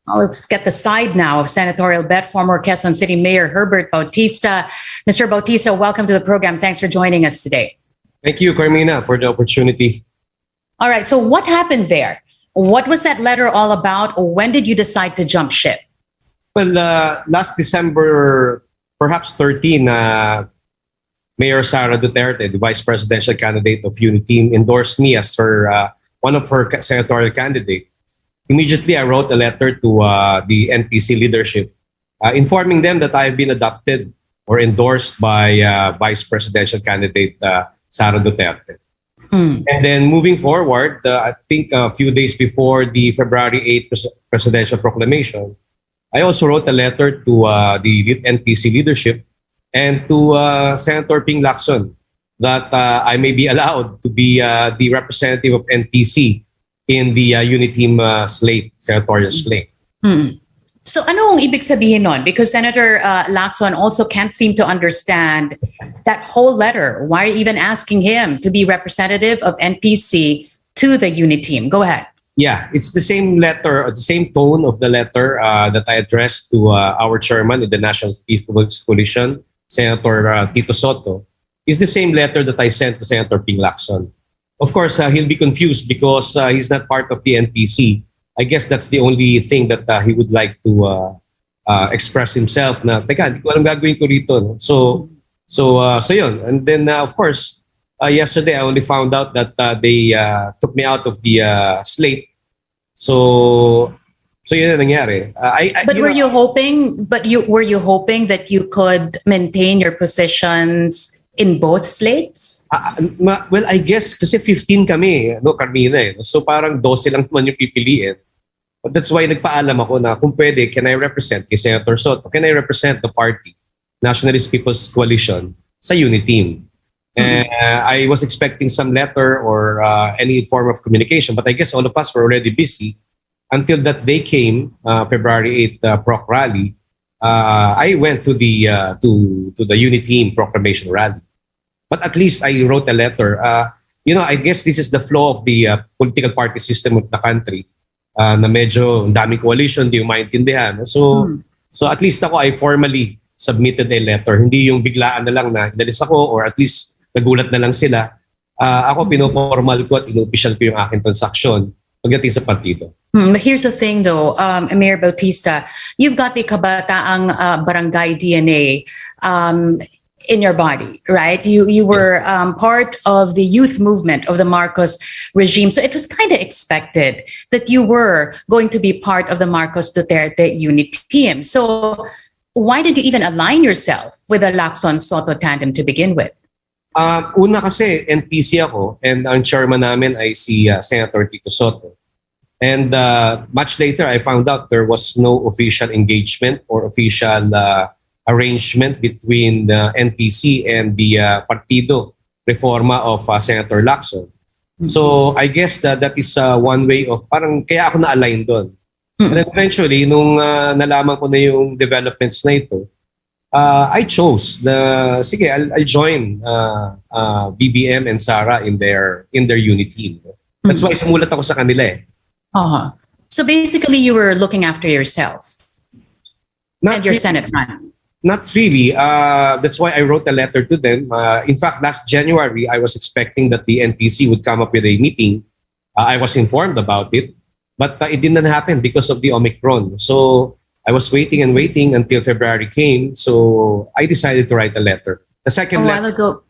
Let's get the side now of senatorial bet, former Quezon City Mayor Herbert Bautista. Mr. Bautista, welcome to the program. Thanks for joining us today. Thank you, Carmina, for the opportunity. All right, so what happened there? What was that letter all about? When did you decide to jump ship? Well, last December, perhaps 13, Mayor Sara Duterte, the vice presidential candidate of Uniteam, endorsed me as one of her senatorial candidates. Immediately, I wrote a letter to the NPC leadership, informing them that I've been adopted or endorsed by vice presidential candidate Sara Duterte. And then moving forward, I think a few days before the February 8th presidential proclamation, I also wrote a letter to the NPC leadership and to Senator Ping Lacson that I may be allowed to be the representative of NPC in the Uniteam slate, senatorial slate. So ano ang ibig sabihin nun? Because Senator Lacson also can't seem to understand that whole letter. Why are you even asking him to be representative of NPC to the Uniteam? Go ahead. Yeah, it's the same letter, or the same tone of the letter that I addressed to our chairman of the National People's Coalition, Senator Tito Soto. It's the same letter that I sent to Senator Ping Lacson. Of course, he'll be confused because he's not part of the NPC. I guess that's the only thing that he would like to express himself na, teka, hindi ko alam gagawin ko rito. No? So yun. And then, of course, yesterday I only found out that they took me out of the slate. So yun ang nangyari. But were you hoping that you could maintain your positions in both slates? Well, I guess kasi 15 kami, no, Carmina eh. So parang 12 lang naman yung pipiliin. But that's why nagpaalam ako na kung pwede, can I represent kay Senator Soto? Can I represent the party, Nationalist People's Coalition, sa Uniteam? And I was expecting some letter or any form of communication, but I guess all of us were already busy until that day came, February 8th proc rally. I went to the Uniteam proclamation rally, but at least I wrote a letter. I guess this is the flow of the political party system of the country. Na medyo daming coalition, di yung maintindihan. So at least ako, I formally submitted a letter. Hindi yung biglaan na lang na inalis ako or at least nagulat na lang sila. Ako pinoformal ko at ino-official ko yung aking transaksyon pagdating sa partido. But here's the thing though, Mayor Bautista, you've got the Kabataang Barangay DNA in your body, right? You were part of the youth movement of the Marcos regime. So it was kind of expected that you were going to be part of the Marcos Duterte Uniteam. So why did you even align yourself with the Lacson-Soto tandem to begin with? Una kasi NPC ako and ang chairman namin ay si Senator Tito Soto. And much later, I found out there was no official engagement or official arrangement between the NPC and the Partido Reforma of Senator Lacson. So I guess that is one way of parang kaya ako na-align doon. And then eventually, nung nalaman ko na yung developments na ito, I chose sige, I'll join BBM and Sara in their Uniteam. That's why sumulat ako sa kanila eh. So basically, you were looking after yourself and your Senate run. Not really. That's why I wrote a letter to them. In fact, last January, I was expecting that the NPC would come up with a meeting. I was informed about it, but it didn't happen because of the Omicron. So I was waiting and waiting until February came. So I decided to write a letter. The second letter.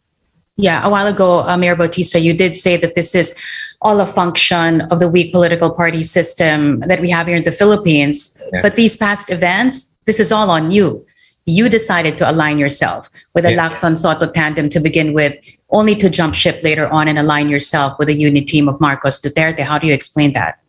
A while ago, Mayor Bautista, you did say that this is all a function of the weak political party system that we have here in the Philippines. Yeah. But these past events, this is all on you. You decided to align yourself with the Lacson-Soto tandem to begin with, only to jump ship later on and align yourself with the Uniteam of Marcos Duterte. How do you explain that?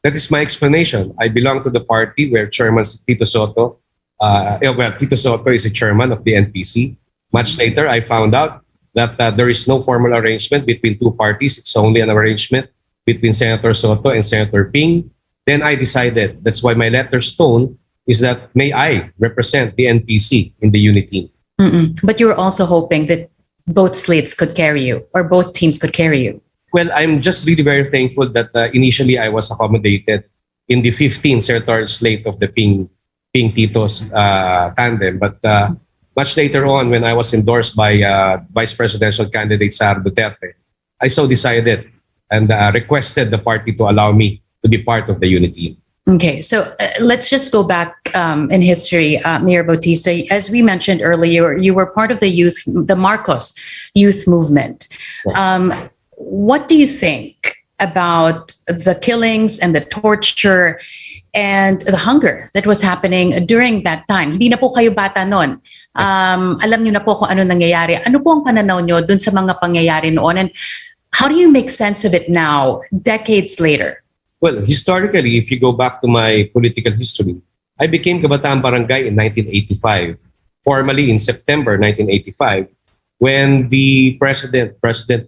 That is my explanation. I belong to the party where Chairman Tito Soto, Tito Soto is a chairman of the NPC. Much later, I found out that there is no formal arrangement between two parties. It's only an arrangement between Senator Soto and Senator Ping. Then I decided, that's why my letter's tone is that may I represent the NPC in the Uniteam. But you were also hoping that both slates could carry you or both teams could carry you. Well, I'm just really very thankful that initially I was accommodated in the 15 senatorial slate of the Ping Titos tandem. But much later on, when I was endorsed by Vice Presidential candidate Sara Duterte, I so decided and requested the party to allow me to be part of the unity. Okay, so let's just go back in history, Mayor Bautista. As we mentioned earlier, you were part of the Marcos youth movement. Right. What do you think about the killings and the torture and the hunger that was happening during that time? Hindi na po kayo bata noon. Alam niyo na po kung ano nangyayari. Ano po ang pananaw niyo dun sa mga pangyayari noon? And how do you make sense of it now, decades later? Well, historically, if you go back to my political history, I became Kabataang Barangay in 1985, formally in September 1985, when the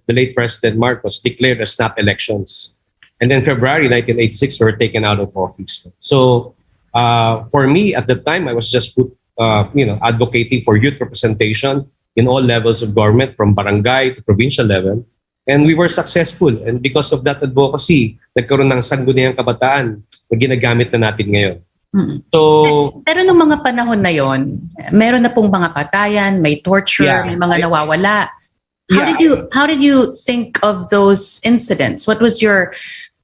late President Marcos declared a snap elections. And then February 1986, we were taken out of office. So for me, at the time, I was just advocating for youth representation in all levels of government, from barangay to provincial level. And we were successful. And because of that advocacy, nagkaroon ng sangguniang kabataan na ginagamit na natin ngayon. So, pero nung mga panahon na yon, meron na pong mga patayan, may torture, may mga nawawala. How did you think of those incidents? What was your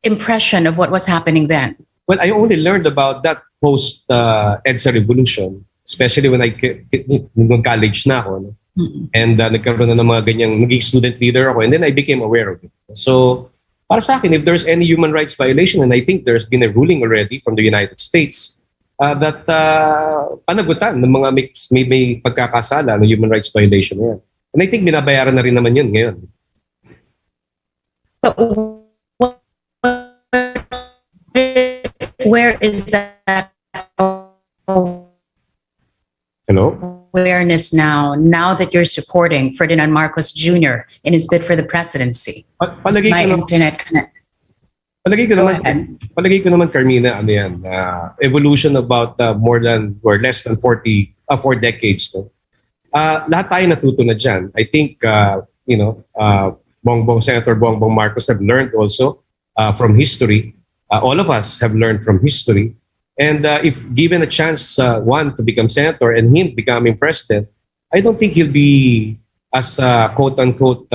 impression of what was happening then? Well, I only learned about that post EDSA revolution, especially when nung college na ako. No? And nagkaroon na ng mga ganyang, naging student leader ako, and then I became aware of it. So, para sa akin, if there's any human rights violation, and I think there's been a ruling already from the United States that panagutan ng mga may pagkakasala ng human rights violation na yan. And I think binabayaran na rin naman yun ngayon. But where is that awareness now that you're supporting Ferdinand Marcos Jr. in his bid for the presidency? Palagay ko naman, Carmina, ano yan, evolution about less than 4 decades. No? Lahat tayo natuto na dyan. I think, Senator Bongbong Marcos have learned also from history. All of us have learned from history. And if given a chance, one, to become senator and him becoming president, I don't think he'll be as quote-unquote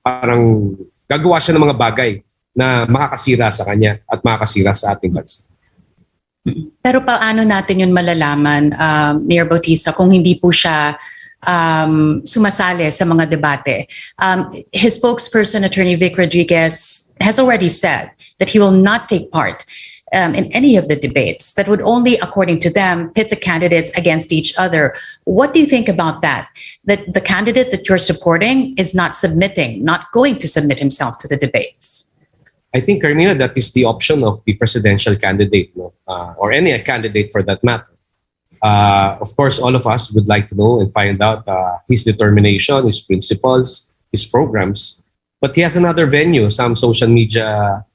parang gagawa siya ng mga bagay na makakasira sa kanya at makakasira sa ating bansa. Pero paano natin yun malalaman, Mayor Bautista, kung hindi po siya sumasali sa mga debate? His spokesperson, Attorney Vic Rodriguez, has already said that he will not take part in any of the debates that would only, according to them, pit the candidates against each other. What do you think about that? That the candidate that you're supporting is not going to submit himself to the debates? I think, Carmina, that is the option of the presidential candidate, or any candidate for that matter. Of course, all of us would like to know and find out his determination, his principles, his programs. But he has another venue, some social media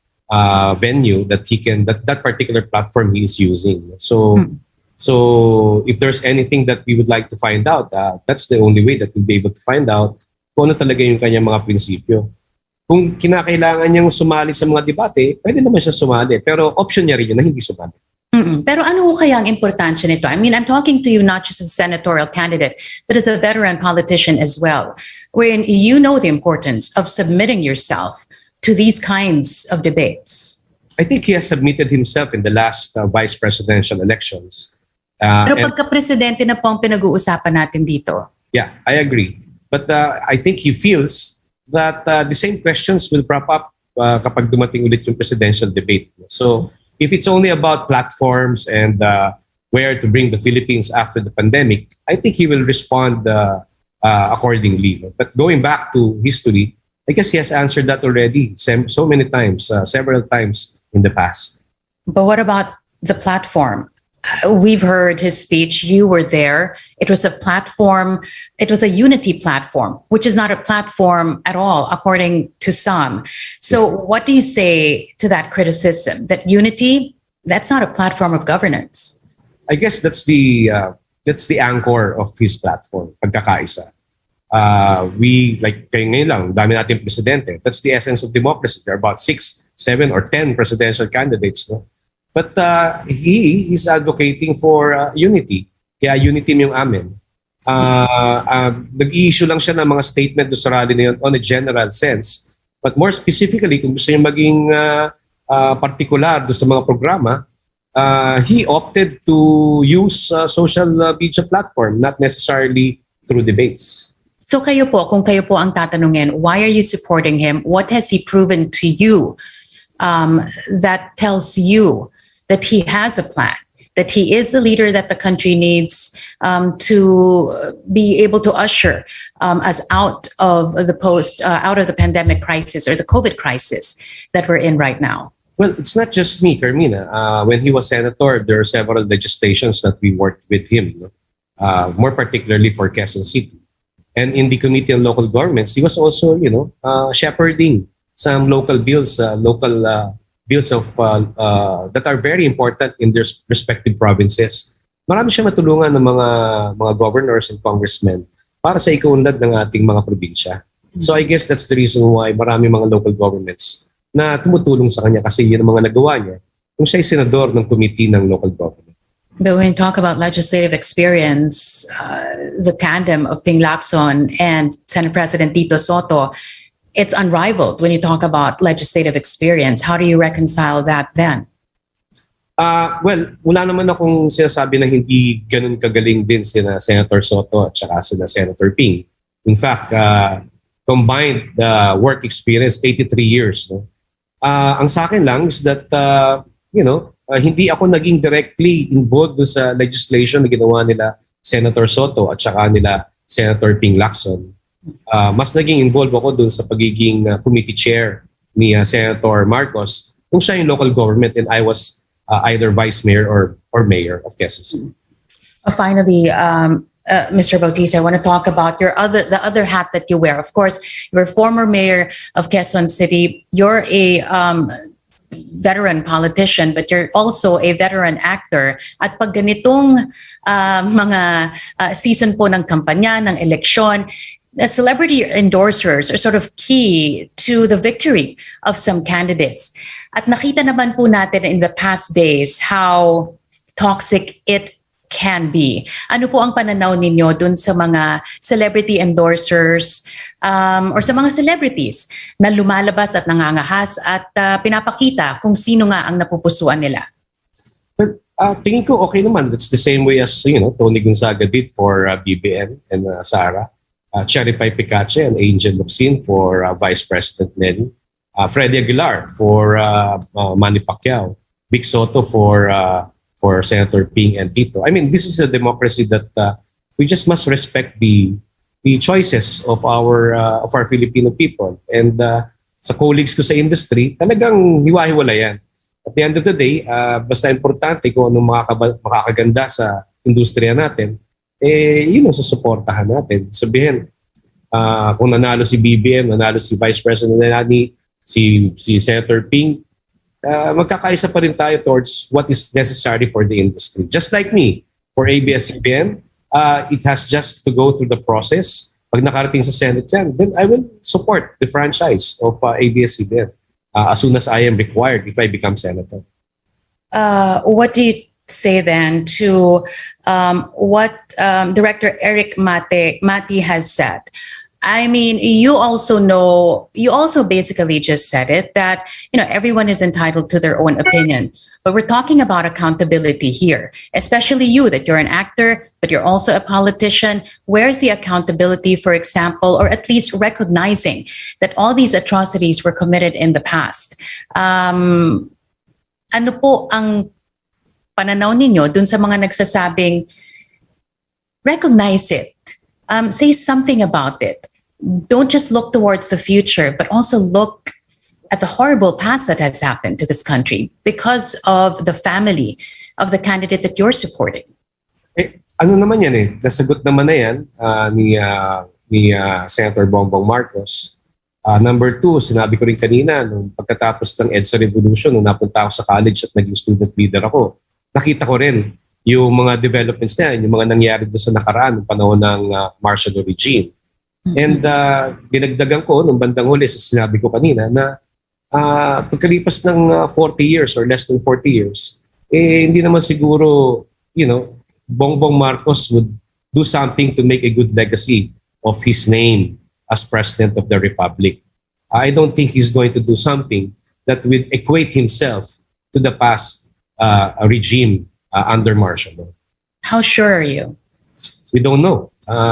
venue that particular platform he is using. So if there's anything that we would like to find out, that's the only way that we'll be able to find out kung ano talaga yung kanyang mga prinsipyo. Kung kinakailangan niyang sumali sa mga debate, pwede naman siya sumali. Pero option niya rin yun na hindi sumali. Pero ano kaya ang importansya nito? I mean, I'm talking to you not just as a senatorial candidate, but as a veteran politician as well, wherein you know the importance of submitting yourself to these kinds of debates. I think he has submitted himself in the last vice presidential elections. Pero pagka-presidente na po ang pinag-uusapan natin dito. Yeah, I agree. But I think he feels that the same questions will prop up kapag dumating ulit yung presidential debate. So if it's only about platforms and where to bring the Philippines after the pandemic, I think he will respond accordingly. But going back to history, I guess he has answered that already so many times, several times in the past. But what about the platform? We've heard his speech. You were there. It was a platform. It was a unity platform, which is not a platform at all, according to some. So what do you say to that criticism? That unity, that's not a platform of governance. I guess that's the anchor of his platform, pagkakaisa. we, like kayo ngayon lang, dami nating presidente. That's the essence of democracy. There are about 6, 7, or 10 presidential candidates. No? But he is advocating for unity. Kaya unity yung amin. Nag-i-issue lang siya ng mga statement do sa rally na yun on a general sense. But more specifically, kung gusto niya maging particular do sa mga programa, he opted to use social media platform, not necessarily through debates. So kung kayo po ang tatanungin, why are you supporting him? What has he proven to you that tells you that he has a plan, that he is the leader that the country needs to be able to usher us out of the pandemic crisis or the COVID crisis that we're in right now? Well, it's not just me, Carmina. When he was senator, there are several legislations that we worked with him, more particularly for Quezon City. And in the Committee on Local Governments, he was also, shepherding some local bills, bills of that are very important in their respective provinces. Marami siya matulungan ng mga governors and congressmen para sa ikaunlad ng ating mga probinsya. So I guess that's the reason why marami mga local governments na tumutulong sa kanya kasi yun ang mga nagawa niya kung siya ay senador ng committee ng local government. But when you talk about legislative experience, the tandem of Ping Lacson and Senate President Tito Soto, it's unrivaled when you talk about legislative experience. How do you reconcile that then? Well, wala naman akong sinasabi na hindi ganun kagaling din sina Senator Soto at saka sina Senator Ping. In fact, combined work experience, 83 years. No? Ang sa akin lang is that, hindi ako naging directly involved sa legislation na ginawa nila Senator Soto at saka nila Senator Ping Lacson. Mas naging involved ako dun sa pagiging committee chair ni Senator Marcos kung siya yung local government and I was either vice mayor or mayor of Quezon City. Finally, Mr. Bautista, I want to talk about the other hat that you wear. Of course, you're a former mayor of Quezon City. You're a veteran politician, but you're also a veteran actor. At pag ganitong mga season po ng kampanya, ng eleksyon, celebrity endorsers are sort of key to the victory of some candidates. At nakita naman po natin in the past days how toxic it can be. Ano po ang pananaw ninyo dun sa mga celebrity endorsers or sa mga celebrities na lumalabas at nangangahas at pinapakita kung sino nga ang napupusuan nila? But tingin ko okay naman. That's the same way as Tony Gonzaga did for BBM and Sara. Cherry Pie Picache and Angel Locsin for Vice President Lenny. Freddy Aguilar for Manny Pacquiao. Vic Soto for Senator Ping and Tito. I mean, this is a democracy that we just must respect the choices of our Filipino people. And sa colleagues ko sa industry, talagang hiwa-hiwala yan. At the end of the day, basta importante kung anong makakaganda sa industriya natin, yun ang susuportahan natin. Sabihin, kung nanalo si BBM, nanalo si Vice President Lenny, si Senator Ping, magkakaisa pa rin tayo towards what is necessary for the industry. Just like me, for ABS-CBN, it has just to go through the process. Pag nakarating sa Senate yan, then I will support the franchise of ABS-CBN as soon as I am required if I become senator. What do you say then to what Director Eric Mati has said? I mean, you also basically just said it, that, everyone is entitled to their own opinion. But we're talking about accountability here, especially you, that you're an actor, but you're also a politician. Where's the accountability, for example, or at least recognizing that all these atrocities were committed in the past? Ano po ang pananaw ninyo dun sa mga nagsasabing, recognize it, say something about it. Don't just look towards the future, but also look at the horrible past that has happened to this country because of the family of the candidate that you're supporting. Ano naman yan nasagot naman na yan ni Senator Bongbong Marcos. Number 2, sinabi ko rin kanina, nung pagkatapos ng EDSA Revolution, nung napunta ako sa college at naging student leader ako, nakita ko rin yung mga developments na yan, yung mga nangyari doon sa nakaraan, ng panahon ng martial law regime. And dinagdagan ko nung bandang huli sa sinabi ko kanina na pagkalipas ng 40 years or less than 40 years, hindi naman siguro, Bongbong Marcos would do something to make a good legacy of his name as President of the Republic. I don't think he's going to do something that would equate himself to the past regime under martial law. How sure are you? We don't know.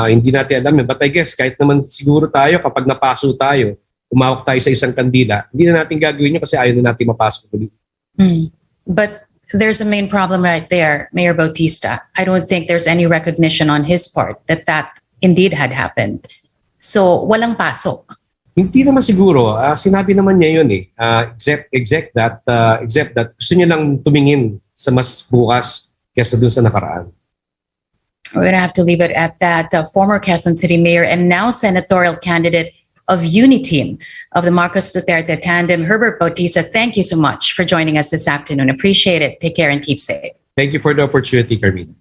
Hindi natin alam. But I guess kahit naman siguro tayo, kapag napaso tayo, umawak tayo sa isang kandila, hindi na natin gagawin yun kasi ayaw na natin mapasok ulit. But there's a main problem right there, Mayor Bautista. I don't think there's any recognition on his part that indeed had happened. So, walang pasok. Hindi naman siguro. Sinabi naman niya yun eh. Except that gusto niya lang tumingin sa mas bukas kaysa dun sa nakaraan. We're going to have to leave it at that. Former Quezon City Mayor and now senatorial candidate of Uniteam of the Marcos Duterte tandem, Herbert Bautista, thank you so much for joining us this afternoon. Appreciate it. Take care and keep safe. Thank you for the opportunity, Carmina.